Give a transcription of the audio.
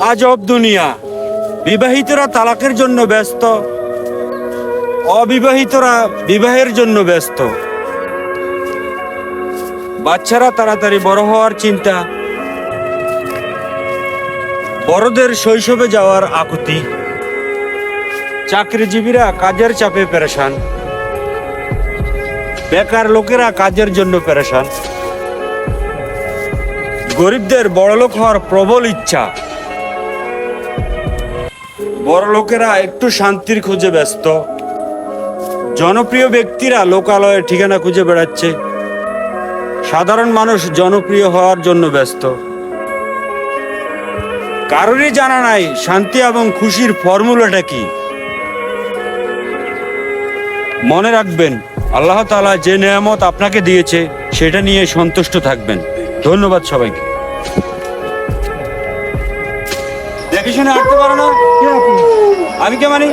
আজব দুনিয়া। বিবাহিতরা তালাকের জন্য ব্যস্ত, অবিবাহিতরা বিবাহের জন্য ব্যস্ত। বাচ্চারা তাড়াতাড়ি বড় হওয়ার চিন্তা, বড়দের শৈশবে যাওয়ার আকুতি। চাকরিজীবীরা কাজের চাপে পেরেশান, বেকার লোকেরা কাজের জন্য পেরেশান। গরিবদের বড়লোক হওয়ার প্রবল ইচ্ছা, বড় লোকেরা একটু শান্তির খোঁজে ব্যস্ত। জনপ্রিয় ব্যক্তিরা লোকালয়ে ঠিকানা খুঁজে বেড়াচ্ছে, সাধারণ মানুষ জনপ্রিয় হওয়ার জন্য ব্যস্ত। কারোরই জানা নাই শান্তি এবং খুশির ফর্মুলাটা কি। মনে রাখবেন, আল্লাহ তাআলা যে নেয়ামত আপনাকে দিয়েছে সেটা নিয়ে সন্তুষ্ট থাকবেন। ধন্যবাদ সবাইকে। দেখে শুনে হাঁটতে পারো না? আমি কে মানি?